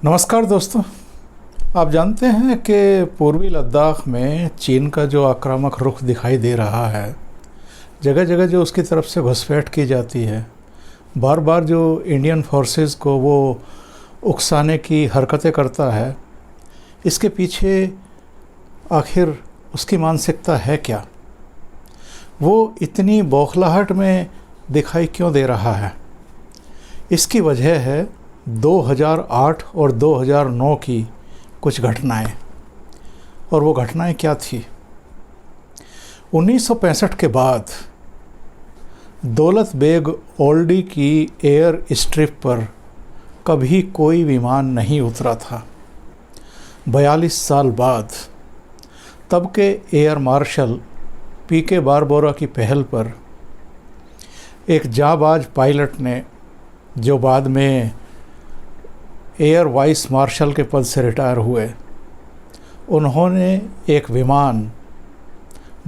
नमस्कार दोस्तों। आप जानते हैं कि पूर्वी लद्दाख में चीन का जो आक्रामक रुख दिखाई दे रहा है, जगह जगह जो उसकी तरफ से घुसपैठ की जाती है, बार बार जो इंडियन फोर्सेस को वो उकसाने की हरकतें करता है, इसके पीछे आखिर उसकी मानसिकता है क्या? वो इतनी बौखलाहट में दिखाई क्यों दे रहा है? इसकी वजह है 2008 और 2009 की कुछ घटनाएं। और वो घटनाएं क्या थी? 1965 के बाद दौलत बेग ओल्डी की एयर स्ट्रिप पर कभी कोई विमान नहीं उतरा था। 42 साल बाद तब के एयर मार्शल पीके बारबोरा की पहल पर एक जाबाज पायलट ने, जो बाद में एयर वाइस मार्शल के पद से रिटायर हुए, उन्होंने एक विमान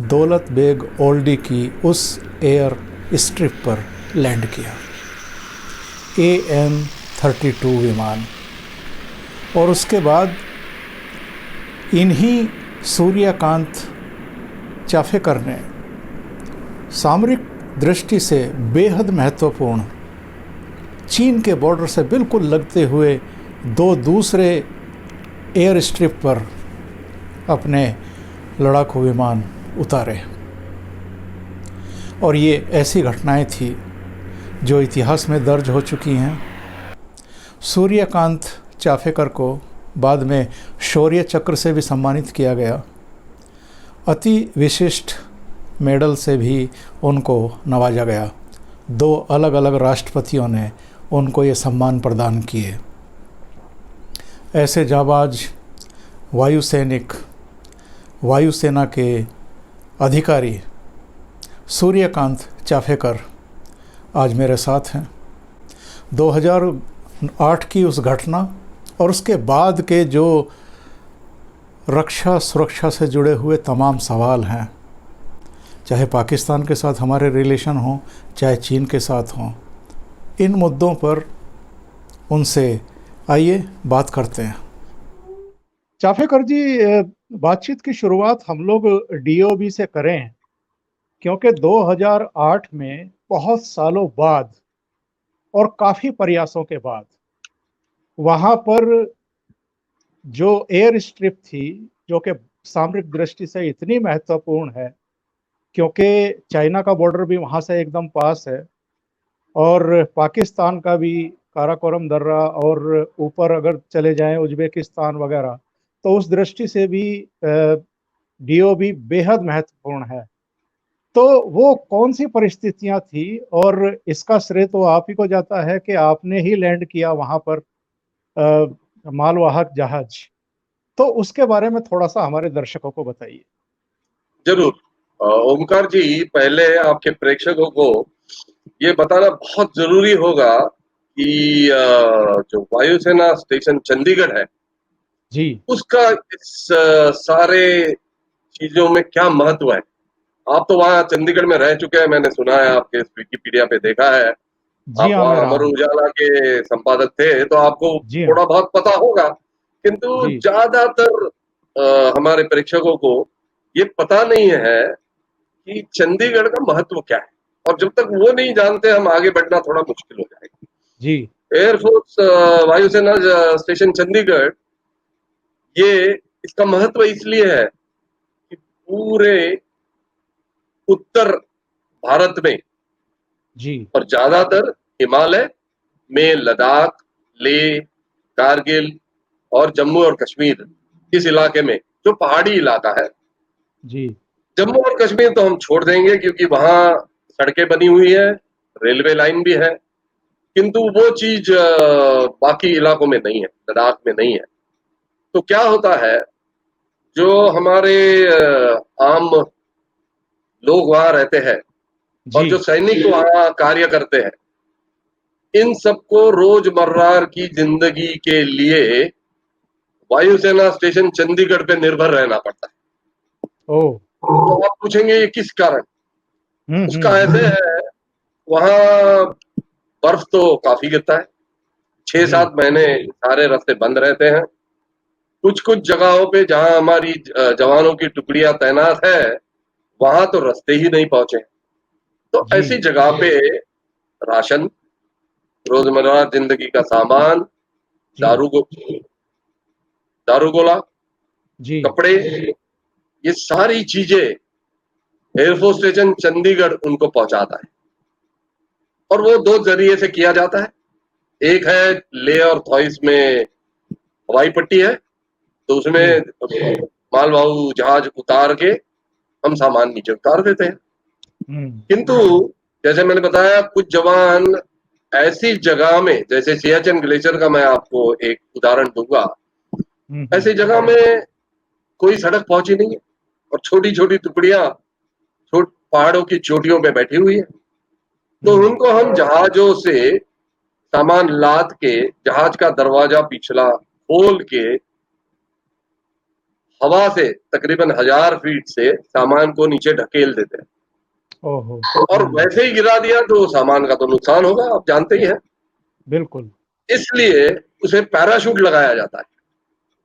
दौलत बेग ओल्डी की उस एयर स्ट्रिप पर लैंड किया, AN-32 विमान। और उसके बाद इन्हीं सूर्यकांत चाफेकर ने सामरिक दृष्टि से बेहद महत्वपूर्ण चीन के बॉर्डर से बिल्कुल लगते हुए दो दूसरे एयर स्ट्रिप पर अपने लड़ाकू विमान उतारे। और ये ऐसी घटनाएं थी जो इतिहास में दर्ज हो चुकी हैं। सूर्यकांत चाफेकर को बाद में शौर्य चक्र से भी सम्मानित किया गया। अति विशिष्ट मेडल से भी उनको नवाजा गया। 2 अलग अलग राष्ट्रपतियों ने उनको ये सम्मान प्रदान किए। ऐसे जाबाज वायुसैनिक, वायुसेना के अधिकारी सूर्यकांत चाफेकर आज मेरे साथ हैं। 2008 की उस घटना और उसके बाद के जो रक्षा सुरक्षा से जुड़े हुए तमाम सवाल हैं, चाहे पाकिस्तान के साथ हमारे रिलेशन हो, चाहे चीन के साथ हों, इन मुद्दों पर उनसे आइए बात करते हैं। चाफेकर जी, बातचीत की शुरुआत हम लोग DOB से करें, क्योंकि 2008 में बहुत सालों बाद और काफ़ी प्रयासों के बाद वहाँ पर जो एयर स्ट्रिप थी, जो कि सामरिक दृष्टि से इतनी महत्वपूर्ण है क्योंकि चाइना का बॉर्डर भी वहाँ से एकदम पास है और पाकिस्तान का भी काराकोरम दर्रा, और ऊपर अगर चले जाएं उज्बेकिस्तान वगैरह, तो उस दृष्टि से भी DOB बेहद महत्वपूर्ण है। तो वो कौन सी परिस्थितियां थी, और इसका श्रेय तो आप ही को जाता है कि आपने ही लैंड किया वहां पर मालवाहक जहाज। तो उसके बारे में थोड़ा सा हमारे दर्शकों को बताइए। जरूर। ओमकार जी, पहले आपके प्रेक्षकों को ये बताना बहुत जरूरी होगा कि जो वायुसेना स्टेशन चंडीगढ़ है जी उसका इस सारे चीजों में क्या महत्व है। आप तो वहाँ चंडीगढ़ में रह चुके हैं, मैंने सुना है, आपके विकिपीडिया पे देखा है। जी आप हाँ, मैं वहाँ रहा अमर हूँ। उजाला के संपादक थे, तो आपको जी हाँ। थोड़ा बहुत पता होगा। किंतु जी ज्यादातर हमारे प्रेक्षकों को ये पता नहीं है कि चंडीगढ़ का महत्व क्या है, और जब तक वो नहीं जानते हम आगे बढ़ना थोड़ा मुश्किल हो जाएगा। जी एयरफोर्स वायुसेना स्टेशन चंडीगढ़, ये इसका महत्व इसलिए है कि पूरे उत्तर भारत में जी और ज्यादातर हिमालय में, लद्दाख, लेह, कारगिल और जम्मू और कश्मीर, इस इलाके में जो पहाड़ी इलाका है। जी जम्मू और कश्मीर तो हम छोड़ देंगे क्योंकि वहां सड़कें बनी हुई है, रेलवे लाइन भी है, किंतु वो चीज बाकी इलाकों में नहीं है, लद्दाख में नहीं है। तो क्या होता है, जो हमारे आम लोग वहां रहते हैं और जी जो सैनिक वहां कार्य करते हैं, इन सबको रोजमर्रा की जिंदगी के लिए वायुसेना स्टेशन चंडीगढ़ पे निर्भर रहना पड़ता है। ओ। तो आप पूछेंगे ये किस कारण? उसका हम्म। ऐसे है, वहां बर्फ तो काफी गिरता है, छह जी। सात महीने सारे रास्ते बंद रहते हैं। कुछ कुछ जगहों पे जहां हमारी जवानों की टुकड़ियां तैनात है, वहां तो रास्ते ही नहीं पहुंचे। तो जी। ऐसी जगह पे राशन, रोजमर्रा जिंदगी का सामान, जी। दारू गो दारू गोला, जी। कपड़े, ये सारी चीजें एयरफोर्स स्टेशन चंडीगढ़ उनको पहुंचाता है। और वो दो जरिए से किया जाता है। एक है ले और थॉइस में हवाई पट्टी है, तो जी। उसमें मालवाहू जहाज उतार के हम सामान नीचे उतार देते हैं। हम्म। किंतु जैसे मैंने बताया, कुछ जवान ऐसी जगह में, जैसे सियाचिन ग्लेशियर का मैं आपको एक उदाहरण दूंगा। हम्म। ऐसी जगह में कोई सड़क पहुंची नहीं है और छोटी छोटी टुकड़ियां छोट पहाड़ों की चोटियों पे बैठी हुई है। तो हम्म। उनको हम जहाजों से सामान लाद के, जहाज का दरवाजा पिछला खोल के, हवा से तकरीबन 1000 फीट से सामान को नीचे ढकेल देते हैं। ओहो। और वैसे ही गिरा दिया तो सामान का तो नुकसान होगा, आप जानते ही हैं। बिल्कुल। इसलिए उसे पैराशूट लगाया जाता है।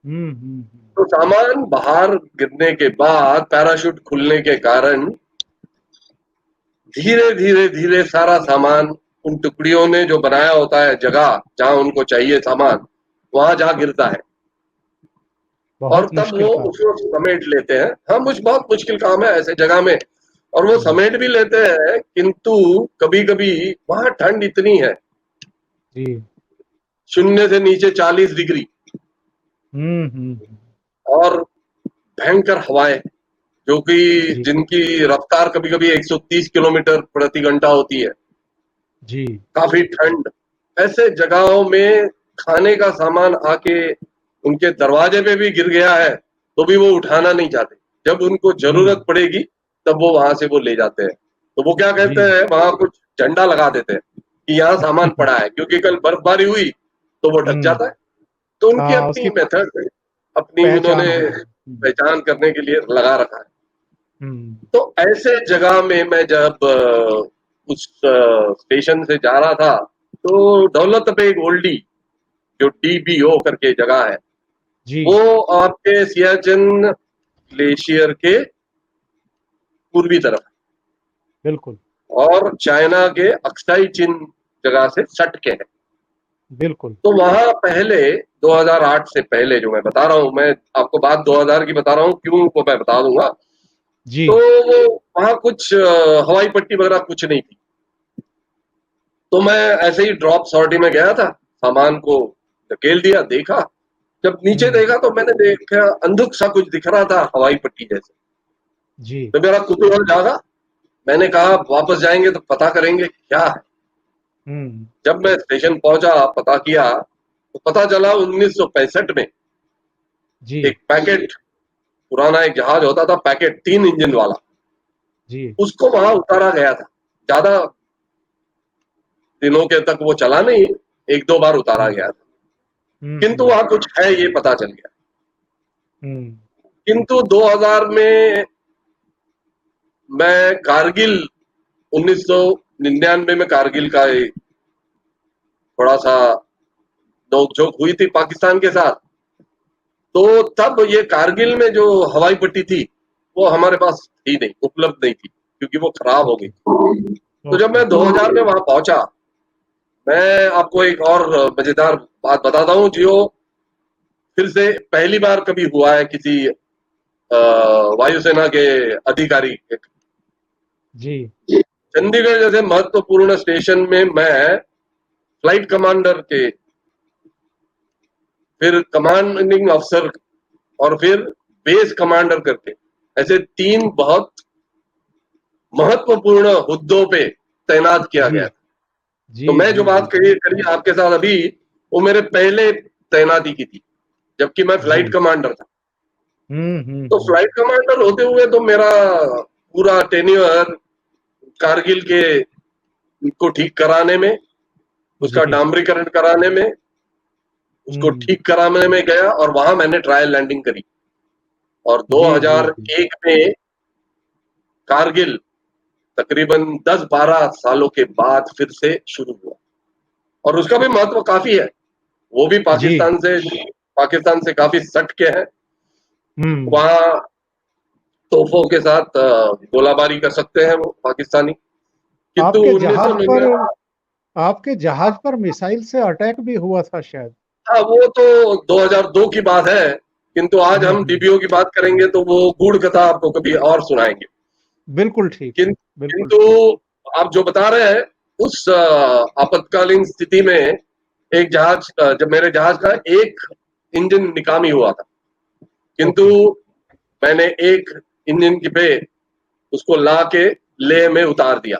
हम्म। तो सामान बाहर गिरने के बाद पैराशूट खुलने के कारण धीरे धीरे धीरे सारा सामान उन टुकड़ियों ने जो बनाया होता है जगह जहां उनको चाहिए सामान, वहां जा गिरता है। और बहुत तब मुश्किल वो काम। उसको समेट लेते हैं। हाँ, बहुत मुश्किल काम है ऐसे जगह में। और वो हम्म। समेट भी लेते हैं, किंतु कभी कभी वहां ठंड इतनी है, जी। शून्य से नीचे 40 डिग्री, हम्म। और भयंकर हवाएं, जो कि जी। जिनकी रफ्तार कभी कभी 130 किलोमीटर प्रति घंटा होती है। जी। काफी ठंड, ऐसे जगहों में खाने का सामान आके उनके दरवाजे पे भी गिर गया है, तो भी वो उठाना नहीं चाहते। जब उनको जरूरत हम्म। पड़ेगी तब वो वहां से वो ले जाते हैं। तो वो क्या कहते जी। हैं, वहां कुछ झंडा लगा देते हैं कि यहाँ सामान पड़ा है, क्योंकि कल बर्फबारी हुई तो वो ढक हम्म। जाता है। तो उनकी हाँ, अपनी उसकी मेथड है, अपनी उन्होंने पहचान होती है। पहचान करने के लिए लगा रखा है। हम्म। तो ऐसे जगह में मैं जब उस स्टेशन से जा रहा था, तो दौलत बेग ओल्डी, जो डीबीओ करके जगह है, जी। वो आपके सियाचिन ग्लेशियर के पूर्वी तरफ बिल्कुल। और चाइना के अक्साई चिन जगह से सट के है। बिल्कुल। तो वहां पहले 2008 से पहले जो मैं बता रहा हूं, मैं आपको बात 2000 की बता रहा हूं, क्यों वो मैं बता दूंगा। जी। तो वो वहां कुछ हवाई पट्टी वगैरह कुछ नहीं थी। तो मैं ऐसे ही ड्रॉप सॉर्टी में गया था, सामान को धकेल दिया, देखा। जब नीचे हम्म। देखा तो मैंने देखा अंधुक सा कुछ दिख रहा था हवाई पट्टी जैसे। जी। तो मेरा कुतूहल जागा। मैंने कहा वापस जाएंगे तो पता करेंगे क्या है। हम्म। जब मैं स्टेशन पहुंचा, पता किया, तो पता चला 1965 में जी। एक पैकेट, पुराना एक जहाज होता था पैकेट, 3 इंजन वाला, जी। उसको वहां उतारा गया था। ज्यादा दिनों के तक वो चला नहीं, एक दो बार उतारा हम्म। गया था। किंतु हम्म। वहां कुछ है ये पता चल गया। हम्म। किंतु 2000 में मैं कारगिल, 1999 में कारगिल का एक थोड़ा सा नोकझोंक हुई थी पाकिस्तान के साथ। तो तब ये कारगिल में जो हवाई पट्टी थी, वो हमारे पास थी नहीं, उपलब्ध नहीं थी, क्योंकि वो खराब हो गई। ओके। तो जब ओके। मैं 2000 में वहां पहुंचा, मैं आपको एक और मजेदार बात बताता हूँ, जो फिर से पहली बार कभी हुआ है किसी वायुसेना के अधिकारी के। जी। चंडीगढ़ जैसे महत्वपूर्ण स्टेशन में मैं फ्लाइट कमांडर के, फिर कमांडिंग अफसर, और फिर बेस कमांडर करके, ऐसे 3 बहुत महत्वपूर्ण हुद्दों पे तैनात किया जी। गया था। जी। तो मैं जो जी। बात जी। कही करी आपके साथ अभी, वो मेरे पहले तैनाती की थी, जबकि मैं जी। फ्लाइट कमांडर था। तो हम्म। फ्लाइट कमांडर होते हुए तो मेरा पूरा टेन्योर कारगिल के को ठीक कराने में, उसका जी। डामरीकरण कराने में, उसको हम्म। ठीक कराने में गया, और वहां मैंने ट्रायल लैंडिंग करी। और जी। जी। जी। 2001 में कारगिल तकरीबन 10-12 सालों के बाद फिर से शुरू हुआ। और उसका भी महत्व काफी है। वो भी जी। पाकिस्तान से काफी सट के हैं। हम्म। वहां तोपों के साथ गोलाबारी कर सकते हैं वो पाकिस्तानी, किंतु आपके जहाज पर 1999। आपके जहाज पर मिसाइल से अटैक भी हुआ था शायद। हाँ, वो तो 2002 की बात है, किंतु आज हम हम्म। डीबीओ की बात करेंगे तो वो गूढ़ कथा आपको कभी और सुनाएंगे। बिल्कुल ठीक है। बिल्कुल किंतु ठीक। आप जो बता रहे हैं, उस आपातकालीन स्थिति में एक जहाज जब मेरे जहाज का एक इंजन निकामी हुआ था, किंतु ओके। मैंने एक इंजन की पे उसको ला के लेह में उतार दिया।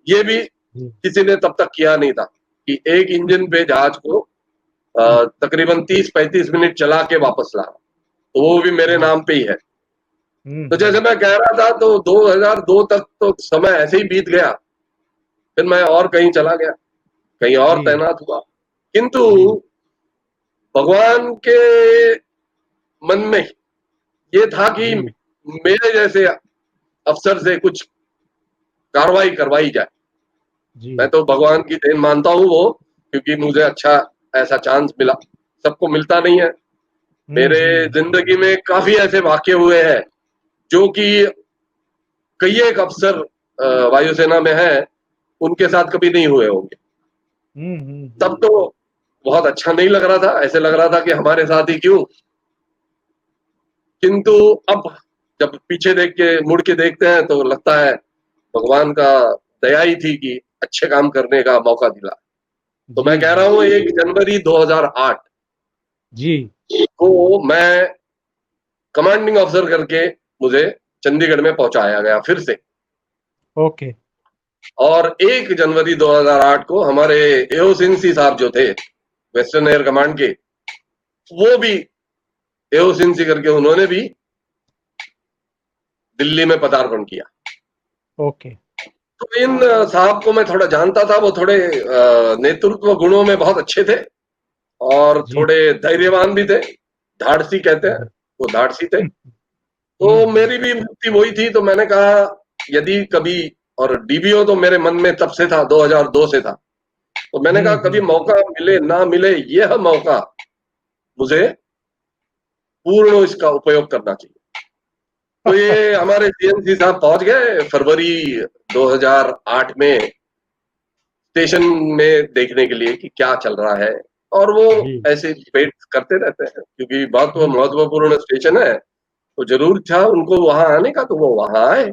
ये भी जी। किसी ने तब तक किया नहीं था कि एक इंजन पे जहाज को तकरीबन 30-35 मिनट चला के वापस ला, तो वो भी मेरे जी। नाम पे ही है। तो जैसे हम्म। मैं कह रहा था, तो 2002 तक तो समय ऐसे ही बीत गया। फिर मैं और कहीं चला गया, कहीं और जी। तैनात हुआ, किंतु जी। भगवान के मन में ये था कि जी। मेरे जैसे अफसर से कुछ कार्रवाई करवाई जाए। जी। मैं तो भगवान की देन मानता हूँ वो, क्योंकि मुझे अच्छा ऐसा चांस मिला, सबको मिलता नहीं है। मेरे हम्म। जिंदगी में काफी ऐसे वाक्य हुए हैं जो कि कई एक अफसर वायुसेना में है, उनके साथ कभी नहीं हुए होंगे। तब तो बहुत अच्छा नहीं लग रहा था, ऐसे लग रहा था कि हमारे साथ ही क्यों। किंतु अब जब पीछे देख के मुड़ के देखते हैं तो लगता है भगवान का दया ही थी कि अच्छे काम करने का मौका दिला। तो जी। मैं कह जी। रहा हूँ 1 जनवरी 2008 जी। को मैं कमांडिंग अफसर करके मुझे चंडीगढ़ में पहुंचाया गया फिर से। ओके। और 1 जनवरी 2008 को हमारे एओ सिंसी साहब जो थे वेस्टर्न एयर कमांड के, वो भी एओ सिंसी करके उन्होंने भी दिल्ली में पदार्पण किया। ओके। तो इन साहब को मैं थोड़ा जानता था, वो थोड़े नेतृत्व गुणों में बहुत अच्छे थे और जी। थोड़े धैर्यवान भी थे, धाड़सी कहते हैं, हम्म। वो धाड़सी थे। हम्म। तो मेरी भी वृत्ति वही थी, तो मैंने कहा यदि कभी, और डीबीओ तो मेरे मन में तब से था, 2002 से था, तो मैंने कहा कभी हम्म। मौका मिले ना मिले, यह मौका मुझे पूर्ण इसका उपयोग करना चाहिए। तो ये हमारे सीएमसी साहब पहुंच गए फरवरी 2008 में स्टेशन में देखने के लिए कि क्या चल रहा है, और वो जी। ऐसे डिबेट करते रहते हैं क्योंकि बहुत हम्म। महत्वपूर्ण स्टेशन है, तो जरूर था उनको वहां आने का, तो वो वहां आए।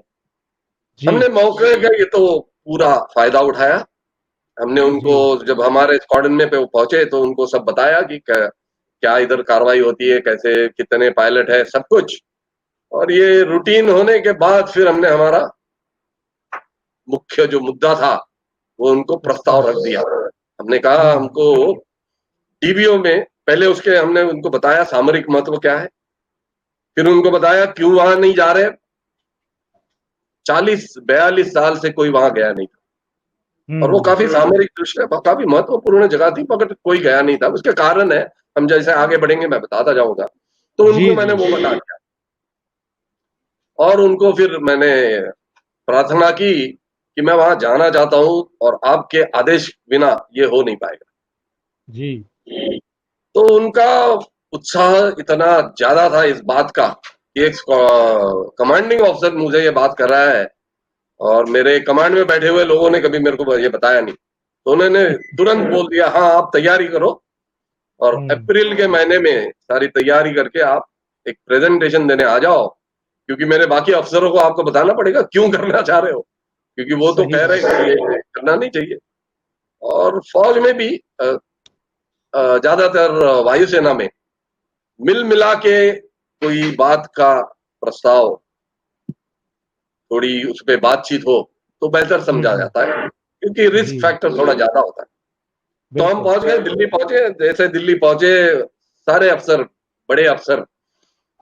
जी। हमने मौके का ये तो पूरा फायदा उठाया। हमने उनको, जी। जब हमारे स्क्वाड्रन में पे वो पहुंचे तो उनको सब बताया कि क्या इधर कार्रवाई होती है, कैसे कितने पायलट है, सब कुछ। और ये रूटीन होने के बाद फिर हमने हमारा मुख्य जो मुद्दा था वो उनको अच्छा। प्रस्ताव रख दिया। हमने कहा हम्म। हमको डीबीओ में पहले उसके हमने उनको बताया सामरिक महत्व क्या है, फिर उनको बताया क्यों वहां नहीं जा रहे। 40-42 साल से कोई वहां गया नहीं था, और वो हम्म। काफी सामरिक दृष्टि काफी महत्वपूर्ण जगह थी, मगर कोई गया नहीं था। उसके कारण है, हम जैसे आगे बढ़ेंगे मैं बताता जाऊंगा। तो जी। उनको मैंने जी। वो बता दिया, और उनको फिर मैंने प्रार्थना की कि मैं वहां जाना चाहता हूं और आपके आदेश बिना ये हो नहीं पाएगा। जी। तो उनका उत्साह इतना ज्यादा था इस बात का कि एक कमांडिंग ऑफिसर मुझे ये बात कर रहा है, और मेरे कमांड में बैठे हुए लोगों ने कभी मेरे को ये बताया नहीं। तो उन्होंने तुरंत बोल दिया हाँ आप तैयारी करो, और हम्म। अप्रैल के महीने में सारी तैयारी करके आप एक प्रेजेंटेशन देने आ जाओ, क्योंकि मेरे बाकी अफसरों को आपको बताना पड़ेगा क्यों करना चाह रहे हो, क्योंकि वो तो सही कह रहे बात। हैं कि ये करना नहीं चाहिए। और फौज में भी ज्यादातर वायुसेना में मिल मिला के कोई बात का प्रस्ताव, थोड़ी उस पर बातचीत हो तो बेहतर समझा हम्म। जाता है, क्योंकि रिस्क जी। फैक्टर थोड़ा ज्यादा होता है। तो हम बिल्कुल। पहुंच गए, दिल्ली पहुंचे। जैसे दिल्ली पहुंचे, सारे अफसर, बड़े अफसर,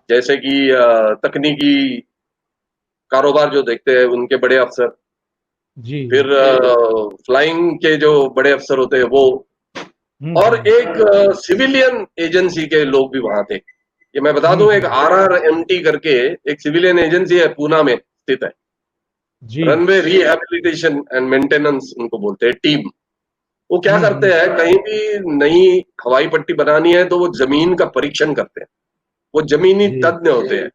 जैसे कि तकनीकी कारोबार जो देखते हैं उनके बड़े अफसर, जी। फिर फ्लाइंग के जो बड़े अफसर होते हैं वो, और हम्म। एक सिविलियन एजेंसी के लोग भी वहां थे। ये मैं बता दूं, एक हम्म। RRMT करके एक सिविलियन एजेंसी है, पूना में स्थित है। जी। रनवे रिहेबिलिटेशन एंड मेंटेनेंस उनको बोलते हैं, टीम। वो क्या करते हैं, कहीं भी नई हवाई पट्टी बनानी है तो वो जमीन का परीक्षण करते हैं। वो जमीनी जी। तज्ञ होते हैं।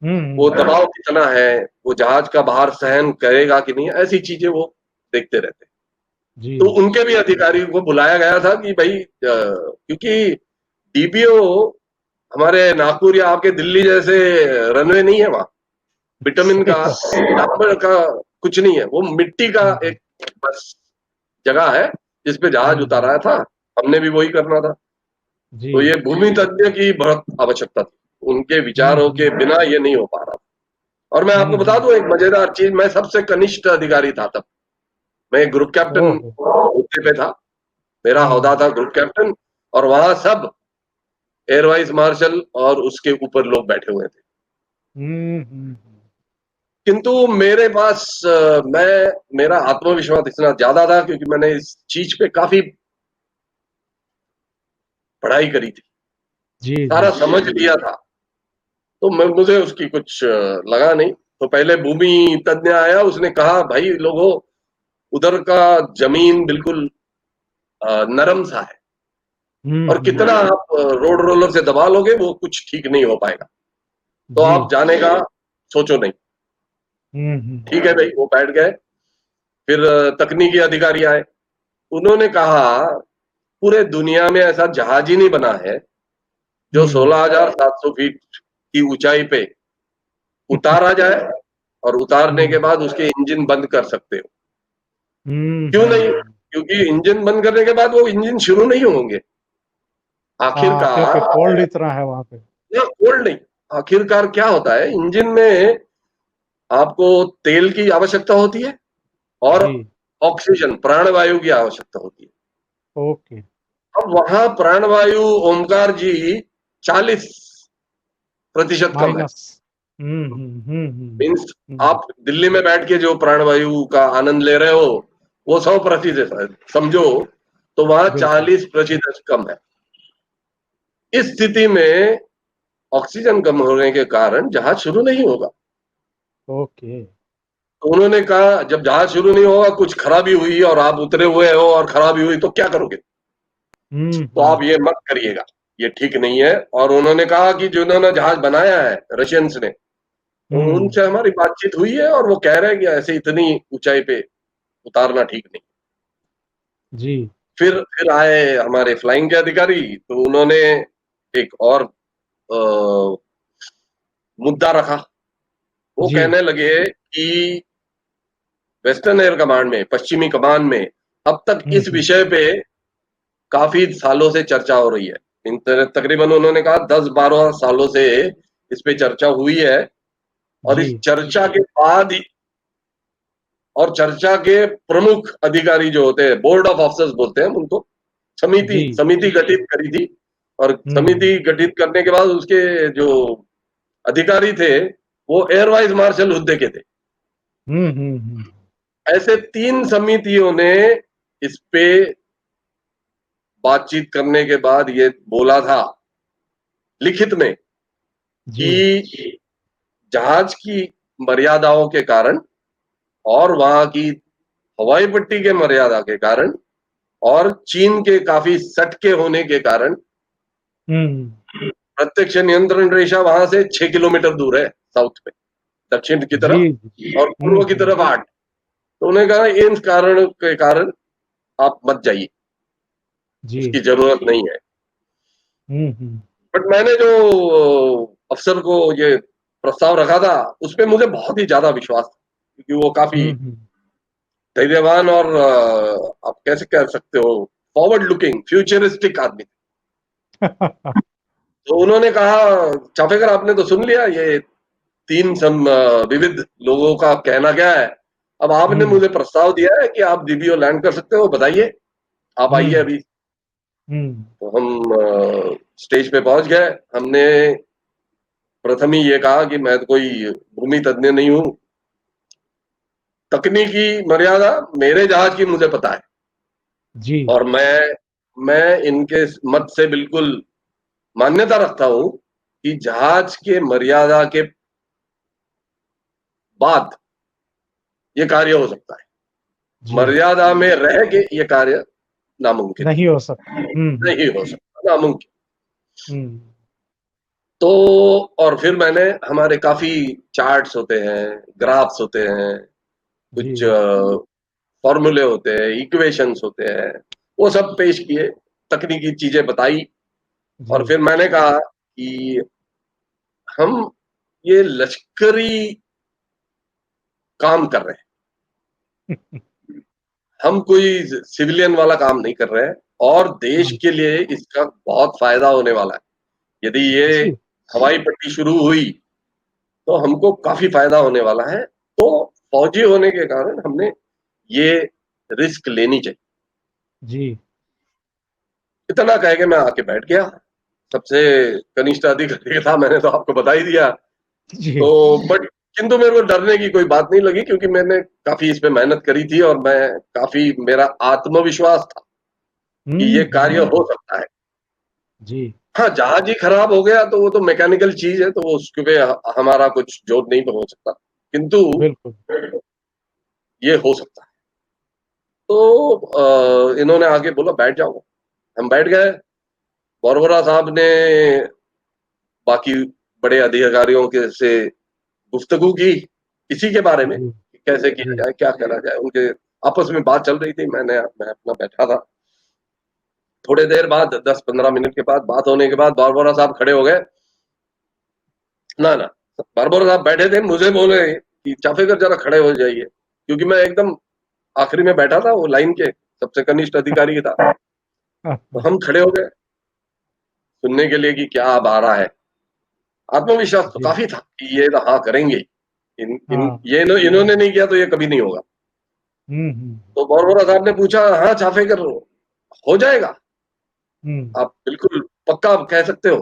वो हम्म। दबाव कितना है, वो जहाज का भार सहन करेगा कि नहीं, ऐसी चीजें वो देखते रहते हैं। जी। तो उनके भी अधिकारी को बुलाया गया था कि भाई क्योंकि डीपीओ हमारे नागपुर या आपके दिल्ली जैसे रनवे नहीं है वहां, विटामिन सही का बात। डामर का कुछ नहीं है, वो मिट्टी का हम्म। एक बस जगह है जिसपे जहाज हम्म। उतारा था। हमने भी वही करना था। जी। तो ये भूमि तज्ञ की बहुत आवश्यकता थी, उनके विचारों के हम्म। बिना ये नहीं हो पा रहा। और मैं आपको बता दूं एक मजेदार चीज, मैं सबसे कनिष्ठ अधिकारी था तब। मैं एक ग्रुप कैप्टन ओहो। हुद्दे पे था, मेरा ओहदा हम्म। था ग्रुप कैप्टन। और वहां सब एयर वाइस मार्शल और उसके ऊपर लोग बैठे हुए थे। हम्म। किंतु मेरे पास मेरा आत्मविश्वास इतना ज्यादा था क्योंकि मैंने इस चीज पे काफी पढ़ाई करी थी, जी। जी। सारा समझ लिया था। तो मुझे उसकी कुछ लगा नहीं। तो पहले भूमि तज्ञ आया, उसने कहा भाई लोगों, उधर का जमीन बिल्कुल नरम सा है, और कितना हम्म। आप रोड रोलर से दबा लोगे वो कुछ ठीक नहीं हो पाएगा, तो जी। आप जाने का सोचो नहीं। हम्म। ठीक है भाई, वो बैठ गए। फिर तकनीकी अधिकारी आए, उन्होंने कहा पूरे दुनिया में ऐसा जहाज ही नहीं बना है जो हम्म। 16,700 फीट की ऊंचाई पे उतारा जाए और उतारने के हम्म। बाद उसके इंजन बंद कर सकते हो। क्यों नहीं? हम्म। क्योंकि इंजन बंद करने के बाद वो इंजन शुरू नहीं होंगे। हाँ, आखिरकार क्योंकि कोल्ड इतना है वहां पे। कोल्ड नहीं, आखिरकार क्या होता है, इंजन में आपको तेल की आवश्यकता होती है और जी। ऑक्सीजन प्राणवायु की आवश्यकता होती है। ओके। अब वहां प्राणवायु, ओमकार जी, 40% कम है। माइनस। मीन्स हम्म। आप दिल्ली में बैठ के जो प्राणवायु का आनंद ले रहे हो वो 100% है समझो, तो वहां बिल्कुल। 40% कम है। इस स्थिति में ऑक्सीजन कम होने के कारण जहाज शुरू नहीं होगा। ओके। तो उन्होंने कहा जब जहाज शुरू नहीं होगा, कुछ खराबी हुई और आप उतरे हुए हो और खराबी हुई तो क्या करोगे? तो आप हम्म। ये मत करिएगा, ये ठीक नहीं है। और उन्होंने कहा कि जिन्होंने जहाज बनाया है रशियंस ने, तो हम्म। उनसे हमारी बातचीत हुई है और वो कह रहे हैं कि ऐसे इतनी ऊंचाई पे उतारना ठीक नहीं। जी। फिर आए हमारे फ्लाइंग के अधिकारी, तो उन्होंने एक और अ, मुद्दा रखा। वो जी। कहने लगे कि वेस्टर्न एयर कमांड में, पश्चिमी कमान में, अब तक इस हम्म। विषय पे काफी सालों से चर्चा हो रही है। तकरीबन उन्होंने कहा 10-12 सालों से इस पे चर्चा हुई है। और जी। इस चर्चा के बाद ही, और चर्चा के प्रमुख अधिकारी जो होते हैं, बोर्ड ऑफ ऑफिसर्स बोलते हैं उनको, समिति जी। समिति गठित करी थी। और हम्म। समिति गठित करने के बाद उसके जो अधिकारी थे वो एयर वाइस मार्शल हुद्दे के थे। हम्म। ऐसे 3 समितियों ने इस पे बातचीत करने के बाद ये बोला था लिखित में जी। कि जहाज की मर्यादाओं के कारण और वहां की हवाई पट्टी के मर्यादा के कारण और चीन के काफी सटके होने के कारण हम्म। प्रत्यक्ष नियंत्रण रेखा वहां से 6 किलोमीटर दूर है साउथ में, दक्षिण की जी। तरफ, और पूर्व की तरफ 8। तो उन्होंने कहा इन कारण के कारण आप मत जाइए, जी। उसकी जरूरत नहीं है। हम्म। बट मैंने जो अफसर को ये प्रस्ताव रखा था उस पर मुझे बहुत ही ज्यादा विश्वास था, क्योंकि वो काफी हम्म। धैर्यवान और आप कैसे कह सकते हो, फॉरवर्ड लुकिंग फ्यूचरिस्टिक आदमी थे। तो उन्होंने कहा चापेकर आपने तो सुन लिया ये 3 विविध लोगों का कहना क्या है, अब आपने हम्म। मुझे प्रस्ताव दिया है कि आप डीबीओ लैंड कर सकते हो, बताइए, आप आइए हम्म। अभी। हम्म। तो हम स्टेज पे पहुंच गए। हमने प्रथम ही ये कहा कि मैं तो कोई भूमि तज्ञ नहीं हूं, तकनीकी मर्यादा मेरे जहाज की मुझे पता है, जी। और मैं इनके मत से बिल्कुल मान्यता रखता हूं कि जहाज के मर्यादा के बाद ये कार्य हो सकता है। जी। मर्यादा में रह के ये कार्य नामुमकिन नहीं हो सकता। नहीं हो सकता, नामुमकिन। हुँ। तो और फिर मैंने हमारे काफ़ी चार्ट्स होते हैं, ग्राफ्स होते हैं, जी। कुछ फ़ॉर्मूले होते हैं, इक्वेशंस होते हैं, वो सब पेश किए, तकनीकी चीज़ें बताई जी। और फिर मैंने कहा कि हम ये लश्करी काम कर रहे हैं। हम कोई सिविलियन वाला काम नहीं कर रहे हैं और देश हाँ। के लिए इसका बहुत फ़ायदा होने वाला है। यदि ये जी। हवाई पट्टी शुरू हुई, तो हमको काफ़ी फ़ायदा होने वाला है। तो फौजी होने के कारण हमने ये रिस्क लेनी चाहिए। जी। इतना कह के मैं आके बैठ गया। सबसे कनिष्ठ अधिकारी था, मैंने तो आपको बता ही दिया। जी। तो बट किंतु मेरे को डरने की कोई बात नहीं लगी क्योंकि मैंने काफ़ी इस पे मेहनत करी थी और मैं काफ़ी मेरा आत्मविश्वास था कि हुँ, ये कार्य हुँ। हो सकता है। जी। हाँ, जहाज ही खराब हो गया तो वो तो मैकेनिकल चीज़ है, तो उसके पे हमारा कुछ जोर नहीं हो सकता। किंतु बिल्कुल। ये हो सकता है। तो इन्होंने आके बोला बैठ जाओ। हम बैठ गए। बरबरा साहब ने बाकी बड़े अधिकारियों के से गुफ्तगू की इसी के बारे में जी। कि कैसे किया जी। जाए, क्या करा जाए। उनके आपस में बात चल रही थी। मैं अपना बैठा था। थोड़ी देर बाद 10-15 मिनट के बाद बात होने के बाद बरबरा साहब खड़े हो गए। ना, ना, बरबरा साहब बैठे थे, मुझे बोले कि चाफेकर ज़रा खड़े हो जाइए, क्योंकि मैं एकदम आखिरी में बैठा था, वो लाइन के सबसे कनिष्ठ अधिकारी था। हाँ, तो हाँ। हम खड़े हो गए सुनने के लिए कि क्या अब आ रहा है। आत्मविश्वास तो जी। काफ़ी था कि ये हाँ करेंगे। इन इन हाँ। ये इन्होंने नहीं किया तो ये कभी नहीं होगा। हुँ, हुँ। तो बरबरा साहब ने पूछा, हाँ चाफेकर हो जाएगा? हुँ। आप बिल्कुल पक्का कह सकते हो?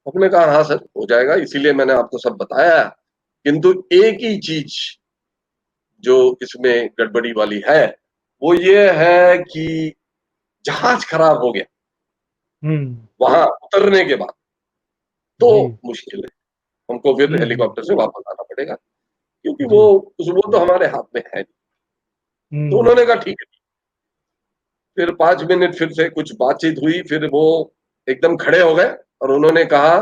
हमने कहा हाँ सर हो जाएगा, इसीलिए मैंने आपको सब बताया है। किंतु एक ही चीज़ जो इसमें गड़बड़ी वाली है, वो ये है कि जहाज खराब हो गया, हुँ। वहाँ उतरने के बाद तो जी। मुश्किल है। हमको फिर हुँ, हुँ। हेलीकॉप्टर से वापस आना पड़ेगा क्योंकि जी। वो तो हमारे हाथ में है नहीं। तो हुँ। उन्होंने कहा ठीक है। फिर 5 मिनट फिर से कुछ बातचीत हुई, फिर वो एकदम खड़े हो गए और उन्होंने कहा,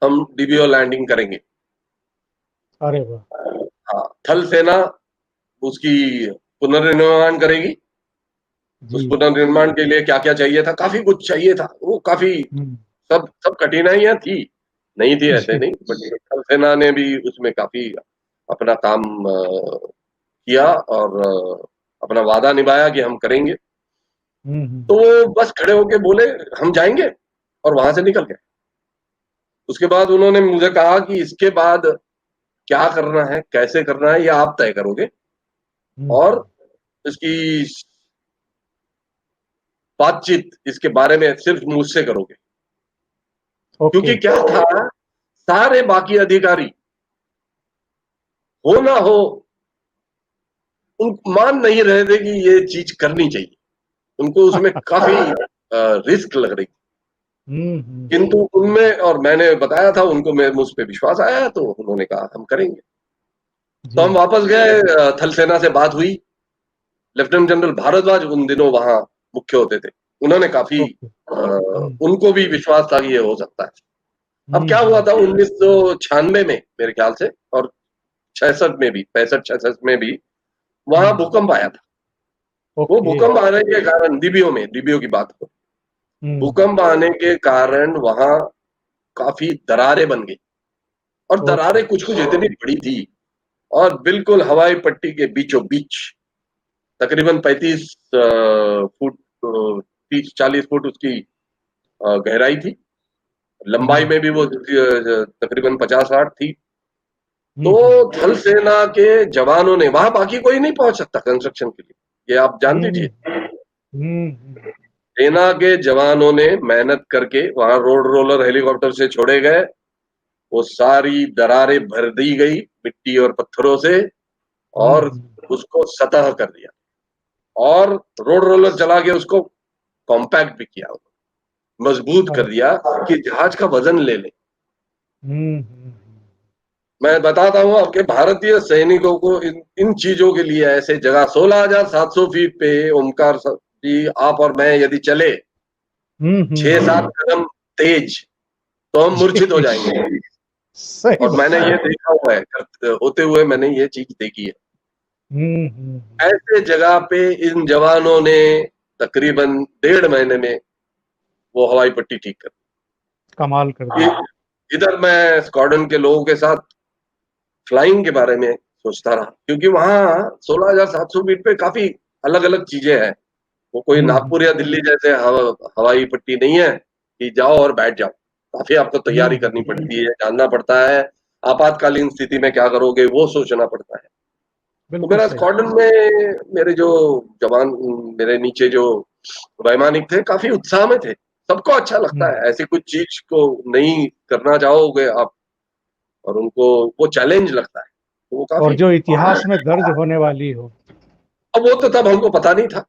"हम डीबीओ लैंडिंग करेंगे।" अरे वाह! हाँ, थल सेना उसकी पुनर्निर्माण करेगी। उस जी। पुनर्निर्माण के लिए क्या-क्या चाहिए था, काफ़ी कुछ चाहिए था। वो काफ़ी हुँ। सब सब कठिनाइयाँ थी, नहीं थी ऐसे जी। नहीं, बट थल सेना ने भी उसमें काफ़ी अपना काम किया और अपना वादा निभाया कि हम करेंगे। हुँ, हुँ। तो वो बस खड़े होके बोले, "हम जाएँगे" और वहाँ से निकल गए। उसके बाद उन्होंने मुझे कहा कि इसके बाद क्या करना है, कैसे करना है, ये आप तय करोगे हुँ, और हुँ। इसकी बातचीत इसके बारे में सिर्फ़ मुझसे करोगे। ओके। क्योंकि क्या था, सारे बाकी अधिकारी हो ना हो, उन मान नहीं रहे थे कि ये चीज़ करनी चाहिए। उनको उसमें काफ़ी रिस्क लग रही थी। हुँ, हुँ। किंतु उनमें और मैंने बताया था उनको मुझ पे विश्वास आया तो उन्होंने कहा हम करेंगे। तो जी। हम वापस गए थल सेना से बात हुई। लेफ्टिनेंट जनरल भारद्वाज उन दिनों वहाँ मुख्य होते थे। उन्होंने काफ़ी ओके। हुँ। उनको भी विश्वास था कि ये हो सकता है। अब हुँ, क्या हुआ हुँ। था 1996 में मेरे ख्याल से और 66 में भी 65-66 में भी हुँ। वहाँ भूकंप आया था। वो ओके। भूकंप आने के कारण डीबीओ की बात हो। हुँ। भूकंप आने के कारण वहाँ काफ़ी दरारें बन गई और ओके। दरारें कुछ-कुछ इतनी बड़ी थी और बिल्कुल हवाई पट्टी के बीचों-बीच तकरीबन 35 फुट 30-40 फुट उसकी गहराई थी। लंबाई हुँ। में भी वो तकरीबन 50-60 थी। हुँ, तो हुँ। थल सेना के जवानों ने वहाँ बाकी कोई नहीं पहुँच सकता कंस्ट्रक्शन के लिए, ये आप जान हुँ। लीजिए। हुँ, हुँ। सेना के जवानों ने मेहनत करके वहाँ रोड रोलर हेलीकॉप्टर से छोड़े गए, वो सारी दरारें भर दी गई मिट्टी और पत्थरों से हुँ, और हुँ। उसको सतह कर दिया और रोड रोलर चला के उसको कॉम्पैक्ट भी किया, मजबूत कर अरे! दिया कि जहाज का वज़न ले ले। हुँ, हुँ, हुँ। मैं बताता हूँ आपके भारतीय सैनिकों को इन चीजों के लिए ऐसे जगह 16,700 फीट पे ओमकार जी आप और मैं यदि चले छह हम्म। सात कदम तेज तो हम मूर्छित हो जी, जाएंगे। सही और बात मैंने है। ये देखा हुआ है होते हुए मैंने ये चीज देखी है। हम्म। ऐसे जगह पे इन जवानों ने तकरीबन 1.5 महीने में वो हवाई पट्टी ठीक कर कमाल कर दी। दिया। इधर मैं स्क्वाड्रन के लोगों के साथ फ्लाइंग के बारे में सोचता रहा क्योंकि वहां 16,700 फीट पे काफी अलग अलग चीजें हैं। वो कोई नागपुर या दिल्ली जैसे हवाई पट्टी नहीं है कि जाओ और बैठ जाओ। काफी आपको तैयारी करनी हम्म। पड़ती है, जानना पड़ता है, आपातकालीन स्थिति में क्या करोगे वो सोचना पड़ता है। तो बिल्कुल मेरा सही। स्क्वाड्रन में मेरे जो जवान, मेरे नीचे जो वैमानिक थे काफी उत्साह में थे। सबको अच्छा लगता हम्म। है ऐसी कुछ चीज को नहीं करना चाहोगे आप, और उनको वो चैलेंज लगता है तो वो और काफी। जो इतिहास में दर्ज होने वाली हो। अब वो तो तब हमको पता नहीं था।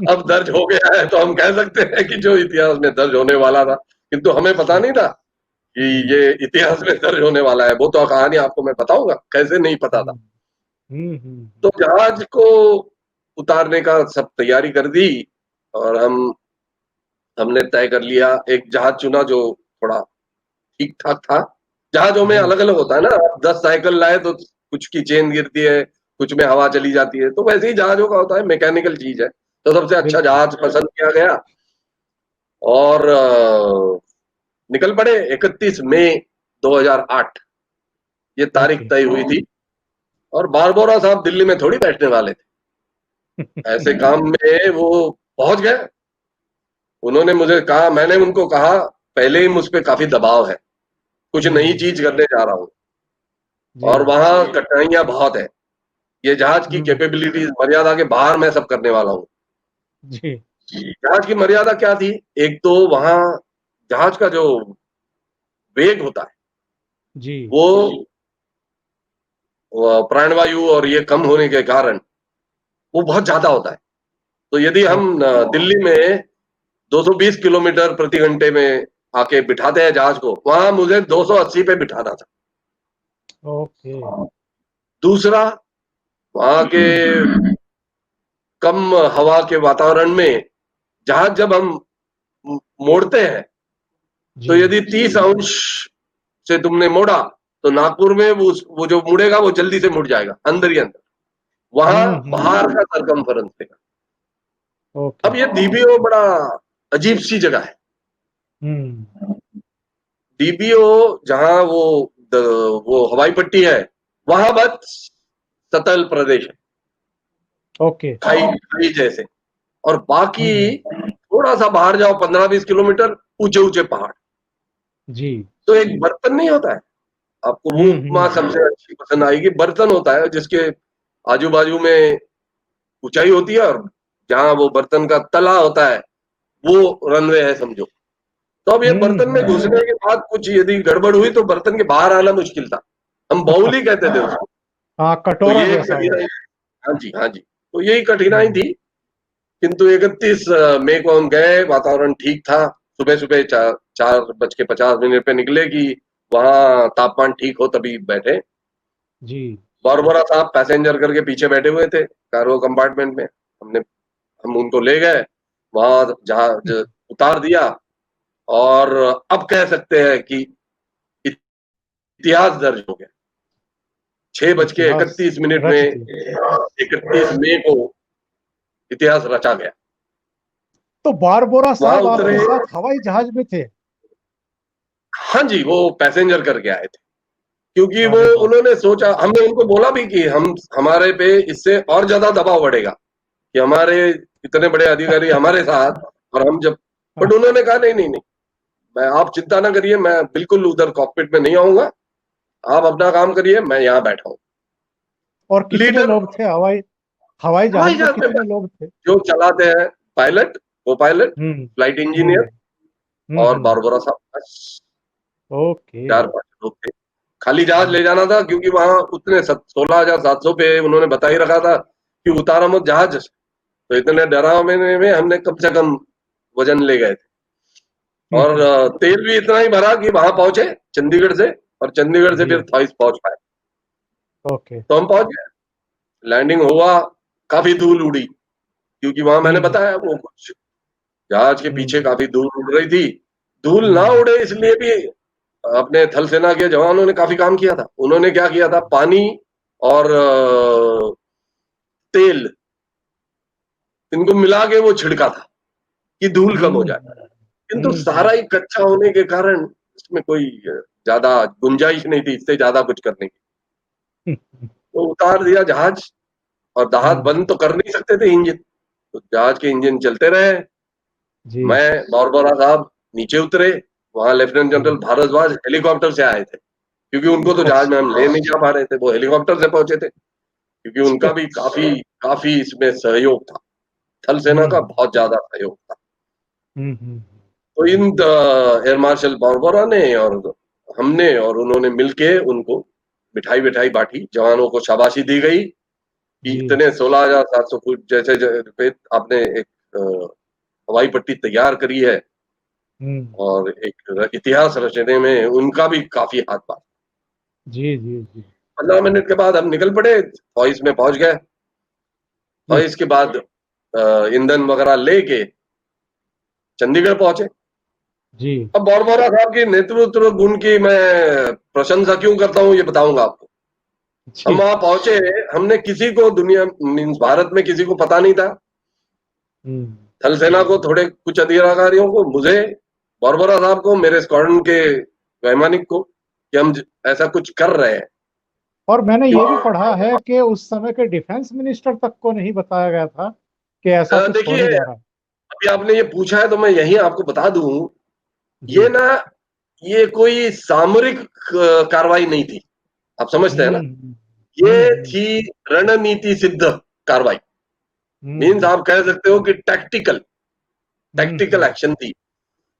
अब दर्ज हो गया है तो हम कह सकते हैं कि जो इतिहास में दर्ज होने वाला था, किंतु हमें पता नहीं था कि हम्म। ये इतिहास में दर्ज होने वाला है। वो तो कहानी आपको मैं बताऊंगा कैसे नहीं पता था। हम्म। हम्म। तो जहाज को उतारने का सब तैयारी कर दी और हमने तय कर लिया, एक जहाज चुना जो थोड़ा ठीक ठाक था। जहाजों में जी। अलग अलग होता है ना, आप 10 साइकिल लाए तो कुछ की चेन गिरती है, कुछ में हवा चली जाती है, तो वैसे ही जहाजों का होता है, मैकेनिकल चीज है। तो सबसे अच्छा बिल्कुल। जहाज पसंद किया गया और निकल पड़े। 31 मई 2008 ये तारीख ओके। तय हुई थी। और बारबोरा साहब दिल्ली में थोड़ी बैठने वाले थे, ऐसे काम में वो पहुंच गए। उन्होंने मुझे कहा, मैंने उनको कहा पहले ही मुझ पे काफी दबाव है, कुछ नई हम्म। चीज करने जा रहा हूँ जी। और वहां कठिनाइयां बहुत है। ये जहाज की हम्म। कैपेबिलिटीज मर्यादा के बाहर मैं सब करने वाला हूँ। जी। जहाज की मर्यादा क्या थी? एक तो वहां जहाज का जो वेग होता है जी। वो प्राणवायु और ये कम होने के कारण वो बहुत ज्यादा होता है। तो यदि हम ओके। दिल्ली में 220 किलोमीटर प्रति घंटे में आके बिठाते हैं जहाज को, वहां मुझे 280 पे बिठाना था। ओके। दूसरा, वहां के कम हवा के वातावरण में जहाज जब हम मोड़ते हैं तो जी। यदि 30 अंश से तुमने मोड़ा तो नागपुर में वो जो मुड़ेगा वो जल्दी से मुड़ जाएगा अंदर ही अंदर। वहां बाहर का सरकमफेरेंस देगा। ओके। अब ये डीबीओ बड़ा अजीब सी जगह है। हम्म। डीबीओ जहां वो हवाई पट्टी है वहां बस सतल प्रदेश है, ओके। खाई खाई जैसे। और बाकी हम्म। थोड़ा सा बाहर जाओ 15-20 किलोमीटर, ऊंचे ऊंचे पहाड़। जी। तो एक बर्तन नहीं होता है, आपको वो उपमा सबसे अच्छी पसंद आएगी। बर्तन होता है जिसके आजू बाजू में ऊंचाई होती है और जहां वो बर्तन का तला होता है वो रनवे है समझो। तो अब ये बर्तन में हम्म। घुसने के बाद कुछ यदि गड़बड़ हुई तो बर्तन के बाहर आना मुश्किल था। हम बाउल ही कहते थे उसको। हाँ, तो कटोरा ये एक जैसा वो। कठिनाई, हाँ जी हाँ जी, तो यही कठिनाई हम्म। थी। किंतु 31 मई को हम गए, वातावरण ठीक था। सुबह सुबह 4:50 पे निकले कि वहां तापमान ठीक हो तभी बैठे। जी। बारबोरा साहब पैसेंजर करके पीछे बैठे हुए थे कार्गो कंपार्टमेंट में। हम उनको ले गए, वहां जहाज उतार दिया। और अब कह सकते हैं कि इतिहास दर्ज हो गया। 6:31 रच में दी। 31 मई को इतिहास रचा गया। तो बारबोरा वहां साहब उतरे। आपके साथ हवाई जहाज में थे? हाँ जी, वो पैसेंजर करके आए थे क्योंकि वो अरे वाह। उन्होंने सोचा, हमने उनको बोला भी कि हम हमारे पे इससे और ज्यादा दबाव बढ़ेगा कि हमारे इतने बड़े अधिकारी हमारे साथ, और हम जब, बट उन्होंने कहा नहीं नहीं नहीं, मैं, आप चिंता ना करिए, मैं बिल्कुल उधर कॉकपिट में नहीं आऊंगा, आप अपना काम करिए, मैं यहाँ बैठा हूँ। और कितने लीडर लोग थे? हवाई हवाई हवाई जहाज में जहाज में कितने लोग थे? जो चलाते हैं, पायलट, को पायलट, हम्म। फ्लाइट इंजीनियर हम्म। और बारबोरा साहब, बस ओके। 4-5 लोग थे। खाली जहाज ले जाना था क्योंकि वहां उतने 16,700 पे उन्होंने बता ही रखा था कि उतारा मत जहाज। तो इतने डरावने में हमने कम से कम वजन ले गए थे। और तेल भी इतना ही भरा कि वहां पहुंचे चंडीगढ़ से और चंडीगढ़ से जी। फिर थॉइस पहुंच पाए। ओके। तो हम पहुंच गए, लैंडिंग हुआ, काफी धूल उड़ी, क्योंकि वहां मैंने हम्म बताया वो कुछ जहाज के पीछे हम्म काफी धूल उड़ रही थी। धूल ना हम्म उड़े इसलिए भी अपने थल सेना के जवानों ने काफी काम किया था। उन्होंने क्या किया था, पानी और तेल, इनको मिला के वो छिड़का था कि धूल कम हो हम्म जाए। किंतु हम्म सारा ही कच्चा होने के कारण इसमें कोई ज्यादा गुंजाइश नहीं थी इससे ज्यादा कुछ करने की। हम्म तो उतार दिया जहाज, और जहाज हम्म, बंद तो कर नहीं सकते थे इंजन, तो जहाज के इंजन चलते रहे। जी मैं, बारबोरा साहब नीचे उतरे, वहां लेफ्टिनेंट जनरल जी। भारद्वाज हेलीकॉप्टर से आए थे, क्योंकि उनको तो जहाज में अच्छा हम ले नहीं जा पा रहे थे, वो हेलीकॉप्टर से पहुंचे थे, क्योंकि उनका अच्छा। भी काफी काफी इसमें सहयोग था, थल सेना का हम्म बहुत ज्यादा सहयोग था। हम्म। तो इन एयर मार्शल बारबोरा ने और हमने और उन्होंने मिलके उनको मिठाई विठाई बांटी, जवानों को शाबाशी दी गई कि जी। इतने 16,700 फुट जैसे पे आपने एक हवाई पट्टी तैयार करी है, हम्म। और एक इतिहास रचने में उनका भी काफी हाथ था। जी जी जी 15 मिनट के बाद हम निकल पड़े, फॉइस में पहुंच गए। जी फॉइस के बाद ईंधन वगैरह लेके चंडीगढ़ पहुंचे। जी। अब बॉरबोरा साहब की नेतृत्व गुण की मैं प्रशंसा क्यों करता हूं ये बताऊंगा आपको। हम जी। वहां पहुंचे, हमने किसी को दुनिया मीन्स भारत में किसी को पता नहीं था। हम्म थल सेना को थोड़े कुछ अधिकारियों को, मुझे, बॉरबोरा साहब को, मेरे स्क्वाड्रन के वैमानिक को, कि हम ऐसा कुछ कर रहे हैं। और मैंने ये भी क्योंकि पढ़ा है कि उस समय के डिफेंस मिनिस्टर तक को नहीं बताया गया था कि ऐसा कुछ देखिए, होने जा रहा है। अभी आपने ये पूछा है तो मैं यही आपको बता दूं, ये जी। ना, ये कोई सामरिक कार्रवाई नहीं थी, आप समझते हैं ना। हम्म ये हम्म थी रणनीति सिद्ध कार्रवाई। मीन्स हम्म आप कह सकते हो कि टैक्टिकल टैक्टिकल हम्म एक्शन थी।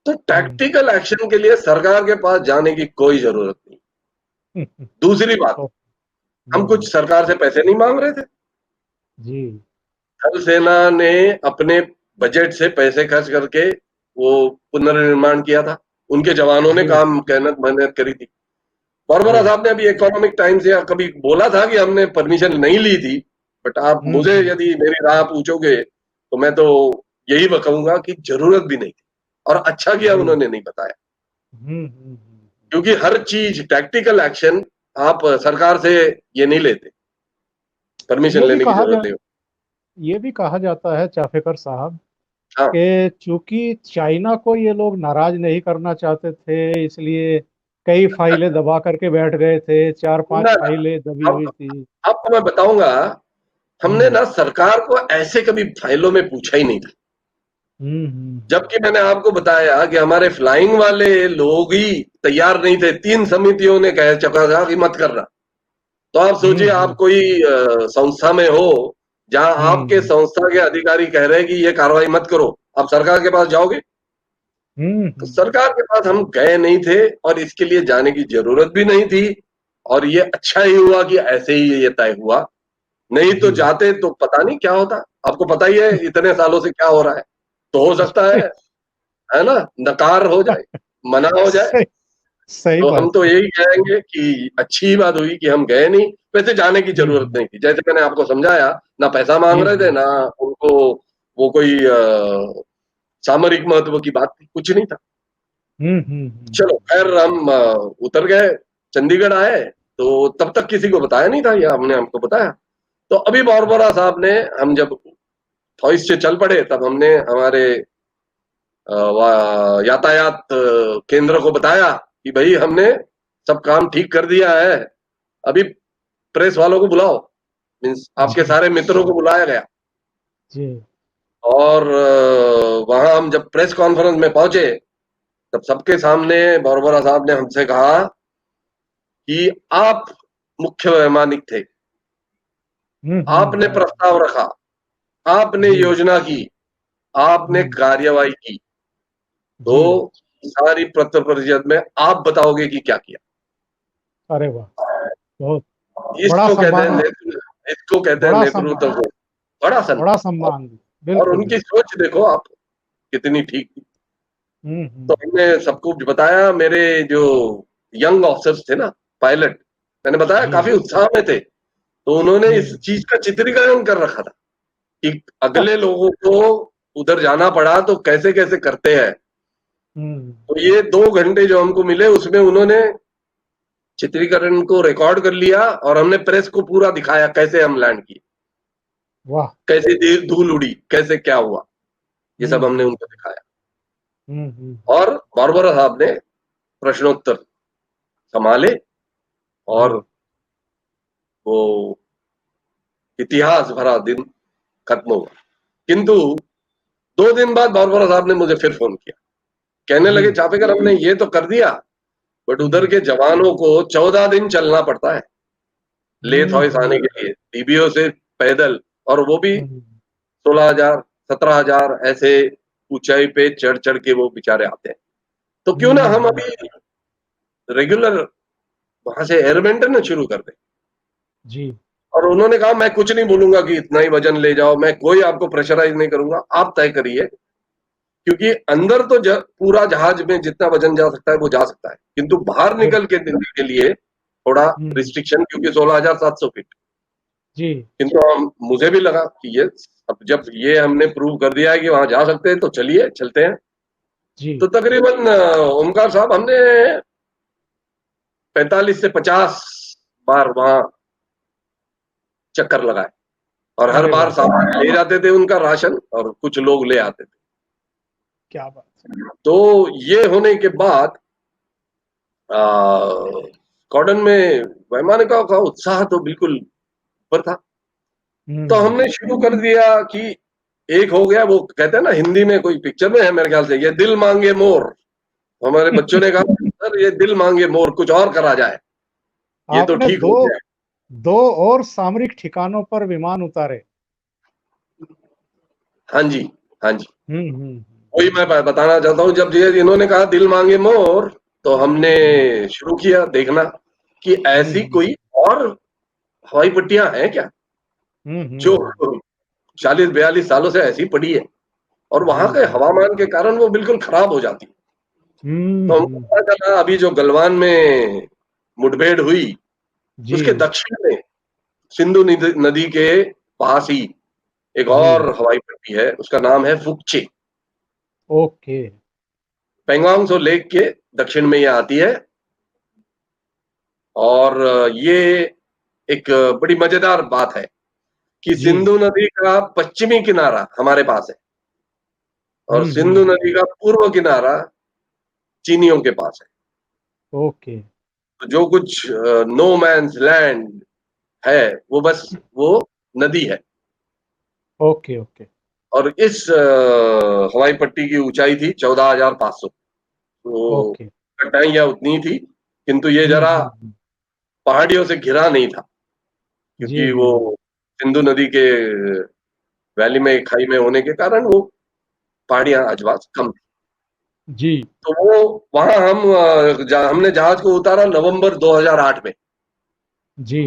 तो हम्म टैक्टिकल एक्शन के लिए सरकार के पास जाने की कोई जरूरत नहीं। हम्म, दूसरी बात, ओ, हम कुछ सरकार से पैसे नहीं मांग रहे थे। जी। थल सेना ने अपने बजट से पैसे खर्च करके वो पुनर्निर्माण किया था, उनके जवानों ने जी। काम मेहनत मेहनत करी थी। बॉरबोरा जी। साहब ने अभी इकोनॉमिक टाइम्स या कभी बोला था कि हमने परमिशन नहीं ली थी, बट आप मुझे हम्म यदि मेरी राह पूछोगे तो मैं तो यही कहूंगा कि जरूरत भी नहीं थी, और अच्छा किया जी। उन्होंने नहीं बताया। हम्म। क्योंकि हर चीज टैक्टिकल एक्शन आप सरकार से ये नहीं लेते, परमिशन ये भी लेने की कहा जरूरत जा नहीं ये भी कहा जाता है चाफेकर साहब होती। हाँ, कि चूंकि चाइना को ये लोग नाराज नहीं करना चाहते थे, इसलिए कई फाइलें दबा करके बैठ गए थे, चार पांच ना ना, फाइलें दबी अब हुई थी। आपको मैं बताऊंगा, हमने हम्म ना सरकार को ऐसे कभी फाइलों में पूछा ही नहीं था। हम्म। जबकि मैंने आपको बताया कि हमारे फ्लाइंग वाले लोग ही तैयार नहीं थे, 3 समितियों ने कह चुका था कि मत करना। तो आप सोचिए, आप हम्म कोई संस्था में हो जहां आपके हम्म संस्था के अधिकारी कह रहे हैं कि ये कार्रवाई मत करो, आप सरकार के पास जाओगे? तो हम्म। सरकार के पास हम गए नहीं थे, और इसके लिए जाने की जरूरत भी नहीं थी। और ये अच्छा ही हुआ कि ऐसे ही ये तय हुआ, नहीं तो जी। जाते तो पता नहीं क्या होता। आपको पता ही है इतने सालों से क्या हो रहा है। तो हो सकता है ना, नकार हो जाए, मना हो जाए। सही सही तो हम बात तो है। यही कहेंगे कि अच्छी बात हुई कि हम गए नहीं, वैसे जाने की जरूरत हम्म नहीं थी। जैसे मैंने आपको समझाया, ना पैसा मांग रहे थे, हम्म ना उनको वो कोई सामरिक महत्व की बात थी, कुछ नहीं था। चलो हम्म। खैर, हम उतर गए, चंडीगढ़ आए। तो तब तक किसी को बताया नहीं था, या हमने हमको बताया। तो अभी बॉरबोरा साहब ने, हम जब थॉइस से चल पड़े, तब हमने हमारे यातायात केंद्र को बताया कि भाई हमने सब काम ठीक कर दिया है, अभी प्रेस वालों को बुलाओ। मीन्स आपके जी सारे मित्रों को बुलाया गया। जी और वहां हम जब प्रेस कॉन्फ्रेंस में पहुंचे, तब सबके सामने बॉरबोरा साहब ने हमसे कहा कि आप मुख्य वैमानिक थे, आपने हम्म। प्रस्ताव रखा, आपने जी। योजना की, आपने हम्म। कार्यवाही की, तो जी। सारी पत्र परिषद में आप बताओगे कि क्या किया। अरे वाह। बहुत बड़ा इसको कहते हैं सम्मान। नेतृत्व, इसको कहते हैं बड़ा नेतृत्व सम्मान। को, बड़ा बड़ा सम्मान। सम्मान। और बिल्कुल उनकी बिल्कुल। सोच देखो आप, कितनी ठीक थी। तो हम्म। हमने सब कुछ बताया। मेरे जो यंग ऑफिसर्स थे ना, पायलट, मैंने बताया जी। काफी उत्साह में थे, तो उन्होंने इस हम्म। चीज का चित्रीकरण कर रखा था कि अगले लोगों को उधर जाना पड़ा तो कैसे कैसे करते हैं। हम्म। तो ये 2 घंटे जो हमको मिले उसमें उन्होंने चित्रीकरण को रिकॉर्ड कर लिया और हमने प्रेस को पूरा दिखाया कैसे हम लैंड किए, वाह। कैसे धूल उड़ी, कैसे क्या हुआ, ये सब हमने हम्म। उनको दिखाया। हम्म। और बारबरा साहब ने प्रश्नोत्तर संभाले जी। और वो इतिहास भरा दिन खत्म हुआ। किंतु 2 दिन बाद बारबरा साहब ने मुझे फिर फोन किया, कहने जी। लगे चापेकर हमने ये तो कर दिया, बट उधर हम्म। के जवानों को 14 दिन चलना पड़ता है लेथ हॉइस आने हम्म। के लिए, डीबीओ से पैदल, और वो भी हम्म। 16,000 17,000 ऐसे ऊंचाई पे चढ़ चढ़ के वो बेचारे आते हैं। तो क्यों ना हम हम्म। अभी रेगुलर वहां से एयर मेंटेनेंस शुरू कर दें। जी। और उन्होंने कहा मैं कुछ नहीं बोलूंगा कि इतना ही वजन ले जाओ, मैं कोई आपको प्रेशराइज नहीं करूंगा, आप तय करिए, क्योंकि अंदर तो पूरा जहाज में जितना वजन जा सकता है वो जा सकता है, किंतु बाहर निकल बिल्कुल। के देने के लिए थोड़ा हम्म। रिस्ट्रिक्शन, क्योंकि 16,700 फीट। जी। किंतु मुझे भी लगा कि ये अब जब ये हमने प्रूव कर दिया है कि वहां जा सकते हैं तो चलिए चलते हैं। जी। तो तकरीबन ओमकार साहब हमने 45 से 50 बार वहां चक्कर लगाए, और हर अरे बार वाह, सामान ले जाते थे उनका राशन और कुछ लोग ले आते थे। क्या बात है। तो ये होने के बाद स्क्वाड्रन में वैमानिकों का उत्साह तो बिल्कुल ऊपर था। तो हम्म। हमने शुरू कर दिया कि एक हो गया, वो कहते हैं ना हिंदी में कोई पिक्चर में है मेरे ख्याल से, ये दिल मांगे मोर। हमारे बच्चों ने कहा सर ये दिल मांगे मोर, कुछ और करा जाए, ये तो आपने ठीक दो हो गया। दो और सामरिक ठिकानों पर विमान उतारे। हाँ जी, हाँ जी, हम्म। वही मैं बताना चाहता हूँ। जब ये इन्होंने कहा दिल मांगे मोर, तो हमने हम्म। शुरू किया देखना कि ऐसी हम्म। कोई और हवाई पट्टियां हैं क्या जो हम्म। 40-42 सालों से ऐसी पड़ी है, और जी। वहां के जी। हवामान के कारण वो बिल्कुल खराब हो जाती है। तो हमको हम्म। पता चला अभी जो गलवान में मुठभेड़ हुई जी। उसके दक्षिण में सिंधु नदी के पास ही एक जी। और हवाई पट्टी है, उसका नाम है फुकचे। ओके। पेंगोंग सो लेक के दक्षिण में ये आती है, और ये एक बड़ी मजेदार बात है कि जी। सिंधु नदी का पश्चिमी किनारा हमारे पास है और सिंधु हम्म। नदी का पूर्व किनारा चीनियों के पास है। ओके। तो जो कुछ नो मैन्स लैंड है वो बस वो नदी है। ओके। ओके। और इस हवाई पट्टी की ऊंचाई थी 14,500, तो ओके। कटाइयां उतनी थी, किंतु ये जरा हम्म। पहाड़ियों से घिरा नहीं था, जी। क्योंकि जी। वो सिंधु नदी के वैली में खाई में होने के कारण वो पहाड़ियां आसपास कम थी। जी। तो वो वहां हमने जहाज को उतारा नवंबर 2008 में, जी।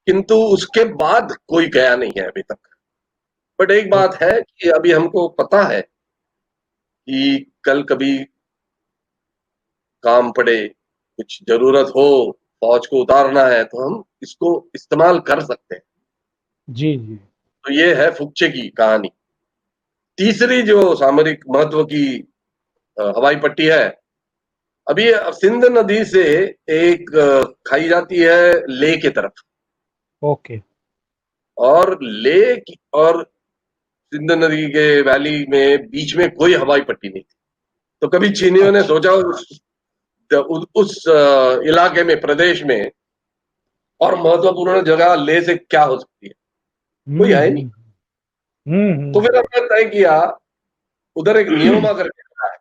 किंतु उसके बाद कोई गया नहीं है अभी तक। बट एक बात ओके। है कि अभी हमको पता है कि कल कभी काम पड़े, कुछ जरूरत हो, फौज को उतारना है, तो हम इसको इस्तेमाल कर सकते हैं। जी। जी। तो ये है फुकचे की कहानी। तीसरी जो सामरिक महत्व की हवाई पट्टी है, अभी सिंध नदी से एक खाई जाती है लेह की तरफ, ओके। और लेह और सिंध नदी के वैली में बीच में कोई हवाई पट्टी नहीं थी। तो कभी चीनियों ने अच्छा। सोचा उस इलाके में, प्रदेश में और महत्वपूर्ण जगह ले से क्या हो सकती है, कोई है नहीं। हम्म। तो फिर हम्म। हमने तय किया, उधर एक नियोमा करके जगह है,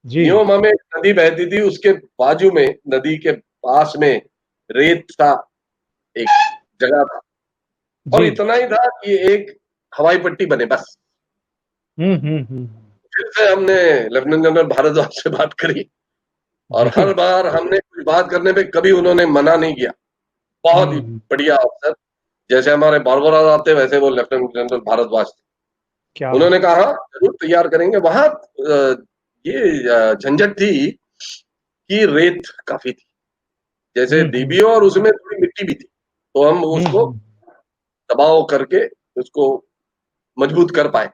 जी। नियोमा में एक नदी बहती थी, उसके बाजू में नदी के पास में रेत का एक जगह था, और जी। इतना ही था कि एक हवाई पट्टी बने बस। हम्म। फिर से हमने लेफ्टिनेंट जनरल भारद्वाज से बात करी, और हर जी। बार हमने कुछ बात करने पे कभी उन्होंने मना नहीं किया। बहुत ही हम्म। बढ़िया अफसर, जैसे हमारे बारबरा आते वैसे वो लेफ्टिनेंट जनरल भारद्वाज थे। क्या उन्होंने बात। कहा जरूर तैयार करेंगे। वहां ये झंझट थी की रेत काफी थी, जैसे डीबीओ, और उसमें थोड़ी मिट्टी भी थी, तो हम उसको दबाव करके उसको मजबूत कर पाए।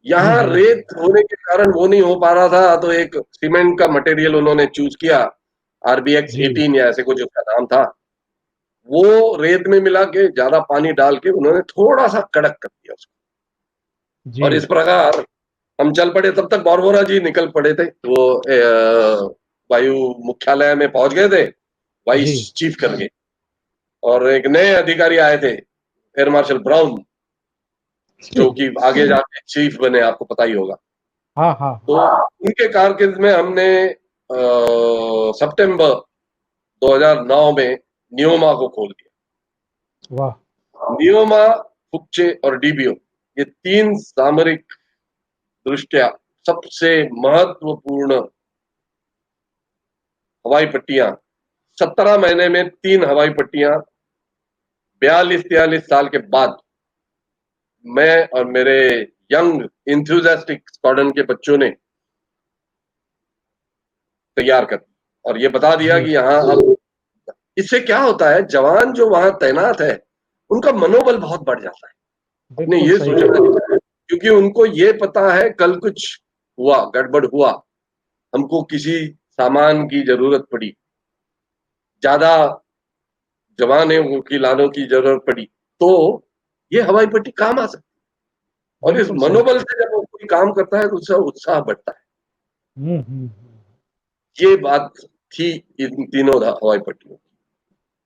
यहाँ रेत होने के कारण वो नहीं हो पा रहा था, तो एक सीमेंट का मटेरियल उन्होंने चूज किया, RBX जी 18 या ऐसे कुछ उसका नाम था। वो रेत में मिला के ज्यादा पानी डाल के उन्होंने थोड़ा सा कड़क कर दिया उसको, जी और इस प्रकार हम चल पड़े। तब तक बॉर्बोरा जी निकल पड़े थे, वो वायु मुख्यालय में पहुंच गए थे, जी वाइस चीफ करके, और एक नए अधिकारी आए थे, एयर मार्शल ब्राउन, जो कि आगे जाके चीफ बने, आपको पता ही होगा। हाँ हाँ तो उनके कारकिर्द में हमने सितंबर 2009 में नियोमा को खोल दिया। वाह नियोमा, फुक्चे और डीबीओ, ये तीन सामरिक दृष्टया सबसे महत्वपूर्ण हवाई पट्टियां, 17 महीने में 3 हवाई पट्टियां 42-43 साल के बाद मैं और मेरे यंग इंथुजियास्टिक स्क्वाड्रन के बच्चों ने तैयार कर दी, और ये बता दिया जी कि यहाँ अब इससे क्या होता है, जवान जो वहां तैनात है उनका मनोबल बहुत बढ़ जाता है अपने बिल्कुल ये सही कहा। सोचना, क्योंकि उनको ये पता है कल कुछ हुआ, गड़बड़ हुआ, हमको किसी सामान की जरूरत पड़ी, ज्यादा जवानों की लानों की जरूरत पड़ी, तो ये हवाई पट्टी काम आ सकती है। और इस बिल्कुल सही मनोबल से जब वो कोई काम करता है तो उसका उत्साह बढ़ता है। हम्म। ये बात थी इन तीनों हवाई पट्टियों।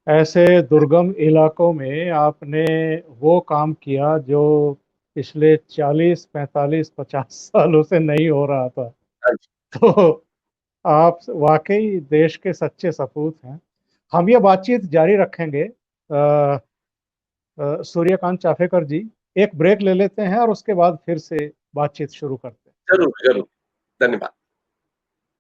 ऐसे दुर्गम इलाकों में आपने वो काम किया जो पिछले 40 45 50 सालों से नहीं हो रहा था। हाँ जी, तो आप वाकई देश के सच्चे सपूत हैं। हम ये बातचीत जारी रखेंगे। सूर्यकांत चाफेकर जी, एक ब्रेक ले लेते हैं और उसके बाद फिर से बातचीत शुरू करते हैं। जरूर जरूर, धन्यवाद।